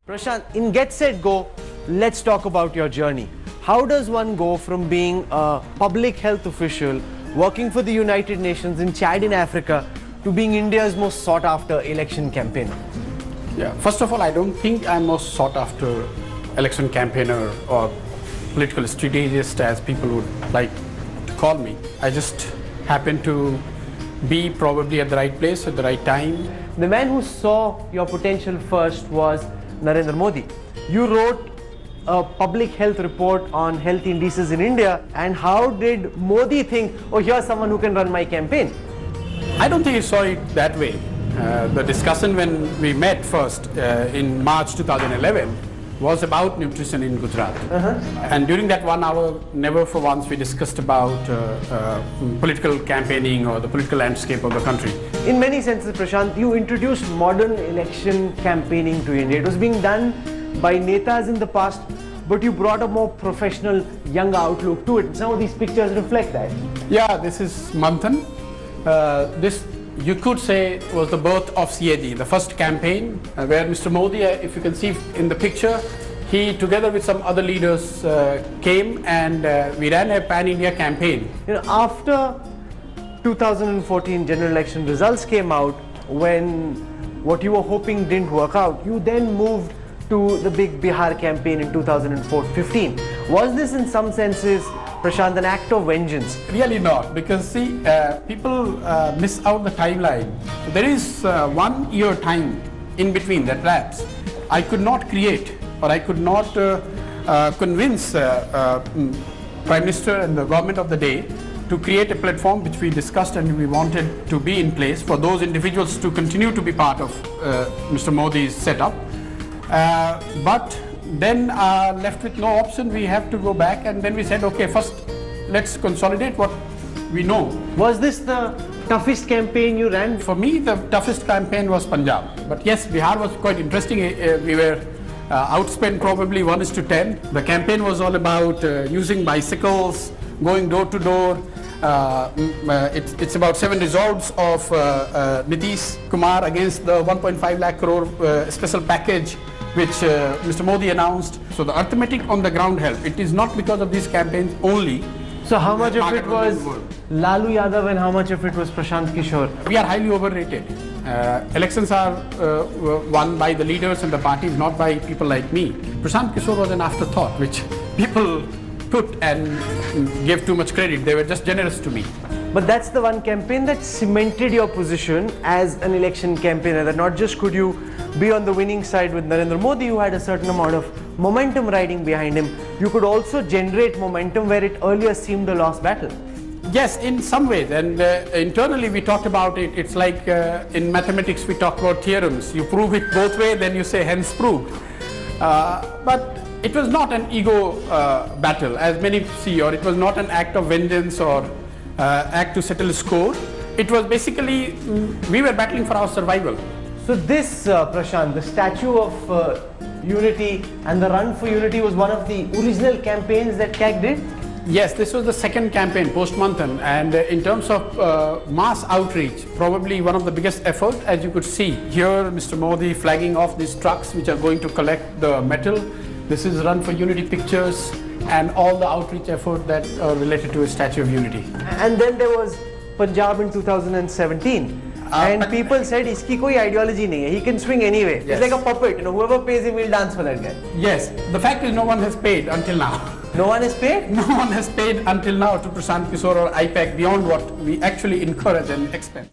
Prashant, in Get Set Go, let's talk about your journey. How does one go from being a public health official working for the United Nations in Chad in Africa to being India's most sought after election campaigner? Yeah, first of all, I don't think I'm most sought after election campaigner or political strategist as people would like to call me. I just happen to be probably at the right place at the right time. The man who saw your potential first was Narendra Modi. You wrote a public health report on health indices in India, and how did Modi think, oh, here's someone who can run my campaign? I don't think he saw it that way. The discussion when we met first in March 2011 was about nutrition in Gujarat. And during that 1 hour, never for once we discussed about political campaigning or the political landscape of the country. In many senses, Prashant, you introduced modern election campaigning to India. It was being done by netas in the past, but you brought a more professional, younger outlook to it. Some of these pictures reflect that. Yeah, this is Manthan. This, you could say, was the birth of CAG, the first campaign where Mr. Modi, if you can see in the picture, he together with some other leaders came and we ran a pan-India campaign. You know, after 2014 general election results came out, when what you were hoping didn't work out, you then moved to the big Bihar campaign in 2015. Was this in some senses, Prashant, an act of vengeance? Really not, because see, people miss out the timeline. So there is 1 year time in between that lapse. I could not create, or I could not convince Prime Minister and the government of the day to create a platform which we discussed and we wanted to be in place for those individuals to continue to be part of Mr. Modi's setup. But then left with no option, we have to go back, and then we said, okay, first let's consolidate what we know. Was this the toughest campaign you ran? For me, the toughest campaign was Punjab. But yes, Bihar was quite interesting. We were outspent probably 1:10. The campaign was all about using bicycles, going door to door. It's about 7 resolves of Nitish Kumar against the 1.5 lakh crore special package which Mr. Modi announced. So the arithmetic on the ground helped. It is not because of these campaigns only. So how much of it was Lalu Yadav and how much of it was Prashant Kishor? We are highly overrated. Elections are won by the leaders and the parties, not by people like me. Prashant Kishor was an afterthought which people put and gave too much credit. They were just generous to me. But that's the one campaign that cemented your position as an election campaigner, that not just could you be on the winning side with Narendra Modi, who had a certain amount of momentum riding behind him, you could also generate momentum where it earlier seemed a lost battle. Yes, in some ways, and internally we talked about it. It's like in mathematics we talk about theorems. You prove it both ways, then you say hence proved. But it was not an ego battle as many see, or it was not an act of vengeance or act to settle a score. It was basically, we were battling for our survival. So this, Prashant, the Statue of Unity and the Run for Unity was one of the original campaigns that CAG did? Yes, this was the second campaign post-Manthan, and in terms of mass outreach, probably one of the biggest efforts. As you could see here, Mr. Modi flagging off these trucks which are going to collect the metal. This is Run for Unity pictures and all the outreach effort that are related to a Statue of Unity. And then there was Punjab in 2017. And people said, iski koi ideology nahi hai. He can swing anyway. Yes. It's like a puppet, you know, whoever pays him will dance for that guy. Yes, the fact is no one has paid until now. No one has paid? No one has paid until now to Prashant Kishor or I-PAC beyond what we actually incur as an expense.